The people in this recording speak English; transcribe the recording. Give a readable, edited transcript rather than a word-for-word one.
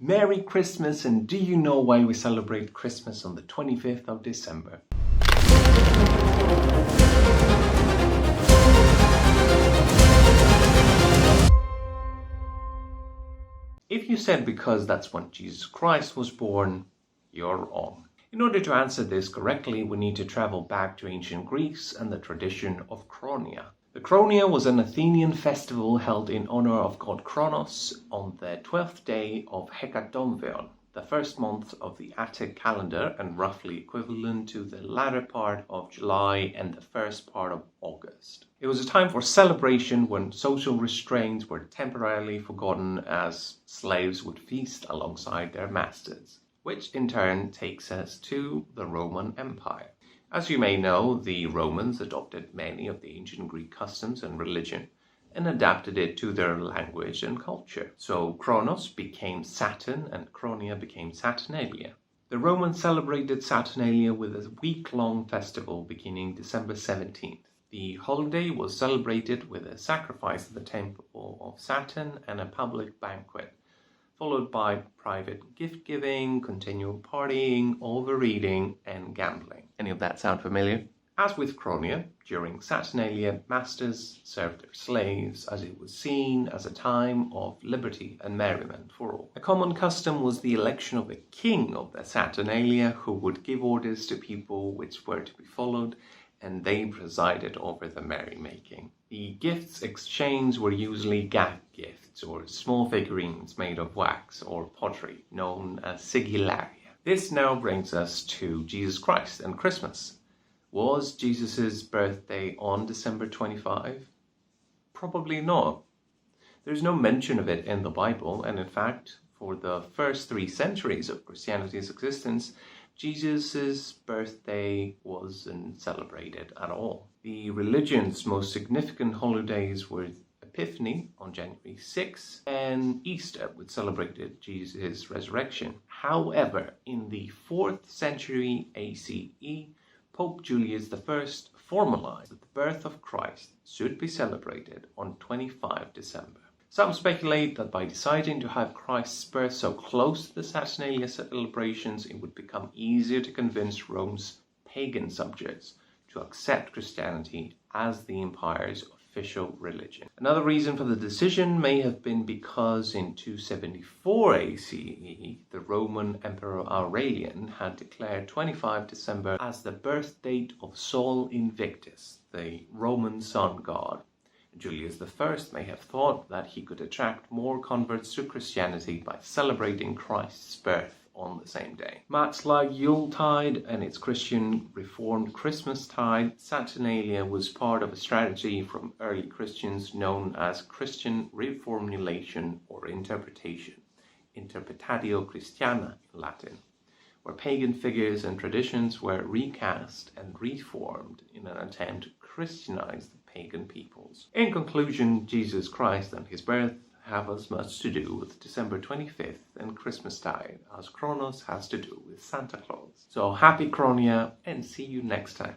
Merry Christmas, and do you know why we celebrate Christmas on the 25th of December? If you said because that's when Jesus Christ was born, you're wrong. In order to answer this correctly, we need to travel back to ancient Greece and the tradition of Kronia. The Kronia was an Athenian festival held in honor of god Kronos on the 12th day of Hekatomveon, the first month of the Attic calendar and roughly equivalent to the latter part of July and the first part of August. It was a time for celebration when social restraints were temporarily forgotten as slaves would feast alongside their masters, which in turn takes us to the Roman Empire. As you may know, the Romans adopted many of the ancient Greek customs and religion and adapted it to their language and culture. So Kronos became Saturn and Kronia became Saturnalia. The Romans celebrated Saturnalia with a week-long festival beginning December 17th. The holiday was celebrated with a sacrifice at the temple of Saturn and a public banquet, followed by private gift-giving, continual partying, overeating, and gambling. Any of that sound familiar? As with Kronia, during Saturnalia, masters served their slaves as it was seen as a time of liberty and merriment for all. A common custom was the election of a king of the Saturnalia who would give orders to people which were to be followed, and they presided over the merrymaking. The gifts exchanged were usually gag gifts or small figurines made of wax or pottery, known as sigillaria. This now brings us to Jesus Christ and Christmas. Was Jesus' birthday on December 25? Probably not. There's no mention of it in the Bible, and in fact, for the first 3 centuries of Christianity's existence, Jesus' birthday wasn't celebrated at all. The religion's most significant holidays were Epiphany on January 6 and Easter, which celebrated Jesus' resurrection. However, in the 4th century ACE, Pope Julius I formalized that the birth of Christ should be celebrated on 25 December. Some speculate that by deciding to have Christ's birth so close to the Saturnalia celebrations, it would become easier to convince Rome's pagan subjects to accept Christianity as the empire's official religion. Another reason for the decision may have been because in 274 ACE, the Roman Emperor Aurelian had declared 25 December as the birth date of Sol Invictus, the Roman sun god. Julius I may have thought that he could attract more converts to Christianity by celebrating Christ's birth on the same day. Much like Yuletide and its Christian Reformed Christmastide, Saturnalia was part of a strategy from early Christians known as Christian reformulation or interpretation, Interpretatio Christiana in Latin, where pagan figures and traditions were recast and reformed in an attempt to Christianize the pagan peoples. In conclusion, Jesus Christ and his birth have as much to do with December 25th and Christmastide as Kronos has to do with Santa Claus. So happy Kronia and see you next time.